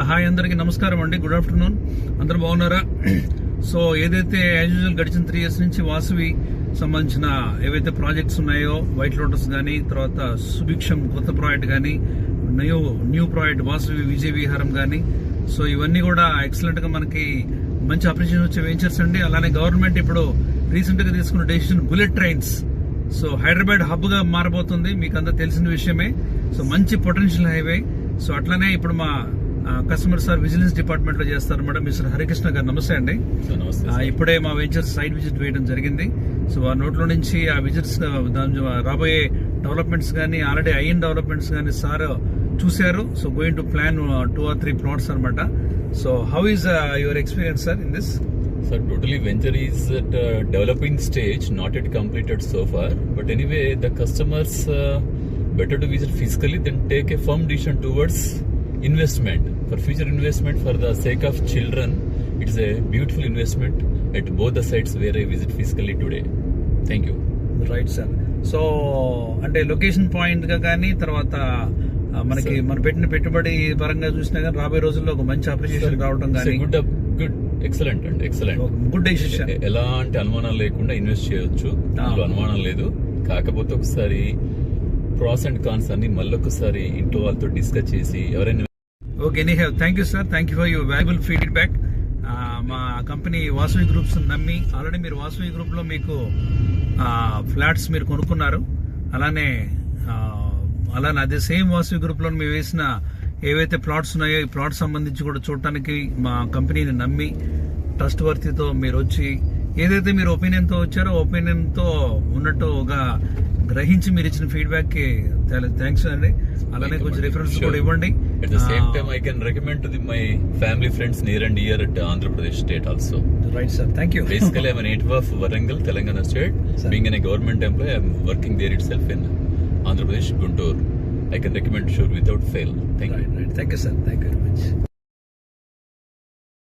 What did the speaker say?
Hi అందరికి నమస్కారం అండి. Good afternoon. అందరూ బాగున్నారా? సో ఏదైతే యాజ్ యూజువల్ గడిచిన 3 years నుంచి వాసవి సంబంధించిన ఏవైతే ప్రాజెక్ట్స్ ఉన్నాయో, వైట్ లోటస్ కానీ, తర్వాత సుభిక్షం కొత్త ప్రాజెక్ట్ కానీ, న్యూ ప్రాజెక్ట్ వాసవి విజయ విహారం కానీ, సో ఇవన్నీ కూడా ఎక్సలెంట్ గా మనకి మంచి అప్రిషియేషన్ వచ్చే వెంచర్స్ అండి. అలానే గవర్నమెంట్ ఇప్పుడు రీసెంట్ గా తీసుకున్న decision bullet trains, so Hyderabad hub గా మారబోతుంది, మీకు అంతా తెలిసిన విషయమే. సో మంచి పొటెన్షియల్ హైవే. సో అట్లానే ఇప్పుడు మా కస్టమర్ సార్ విజిలెన్స్ డిపార్ట్మెంట్ లో చేస్తారు మేడం, మిస్టర్ హరికృష్ణ గారు. నమస్తే అండి. ఇప్పుడే మా వెంచర్స్ సైట్ విజిట్ వేయడం జరిగింది. సో ఆ నోట్లో నుంచి ఆ విజిట్స్ రాబోయే డెవలప్మెంట్స్ కానీ, ఆల్రెడీ అయిన డెవలప్మెంట్స్ కానీ సార్ చూశారు. So going to plan 2 or 3 plots అనమాట. So how is your experience sir in this? Sir, totally venture is at a developing stage, not yet completed so far. But anyway, the customers better to visit physically than take a firm decision towards investment. For future investment, for the sake of children, it is a beautiful investment at both the sites where I visit physically today. Thank you. Right sir. So అంటే location point గా కానీ, తర్వాత మనకి మన పెట్టిన పెట్టుబడి పరంగా చూసినా కానీ రాబోయే రోజుల్లో ఒక మంచి అప్రిషియేషన్ రావడం కానీ, గుడ్ ఎక్సలెంట్ అండి, ఎక్సలెంట్, గుడ్ డెసిషన్. ఎలాంటి అనుమానాలు లేకుండా ఇన్వెస్ట్ చేయొచ్చు, అందులో అనుమానం లేదు. కాకపోతే ఒకసారి ప్రాస్ అండ్ కాన్స్ అన్ని మళ్ళొకసారి ఇంట్లో వాళ్ళతో డిస్కస్ చేసి ఎవరైనా. Okay, thank you sir, thank you for your valuable feedback. మా కంపెనీ వాసవి గ్రూప్స్ నమ్మి ఆల్రెడీ మీరు వాసవి గ్రూప్ లో మీకు ఫ్లాట్స్ మీరు కొనుక్కున్నారు. అలానే అదే సేమ్ వాసవి గ్రూప్ లో మేము వేసిన ఏవైతే ప్లాట్స్ ఉన్నాయో, ఈ ప్లాట్ సంబంధించి కూడా చూడటానికి మా కంపెనీని నమ్మి ట్రస్ట్ వర్తితో మీరు వచ్చి ఏదైతే మీరు ఒపీనియన్ తో వచ్చారో, ఒపీనియన్ తో ఉన్నట్టు ఒక గ్రహించి మీరు ఇచ్చిన ఫీడ్బ్యాక్ కి థ్యాంక్స్ అండి. అలానే కొంచెం రిఫరెన్స్ కూడా ఇవ్వండి. At the same time, I can recommend to my family friends near and dear at Andhra Pradesh state also. Right, sir. Thank you. Basically, I'm a native of Warangal, Telangana state. Sir. Being in a government employee, I'm working there itself in Andhra Pradesh, Guntur. I can recommend sure without fail. Thank you. Right. Thank you, sir. Thank you very much.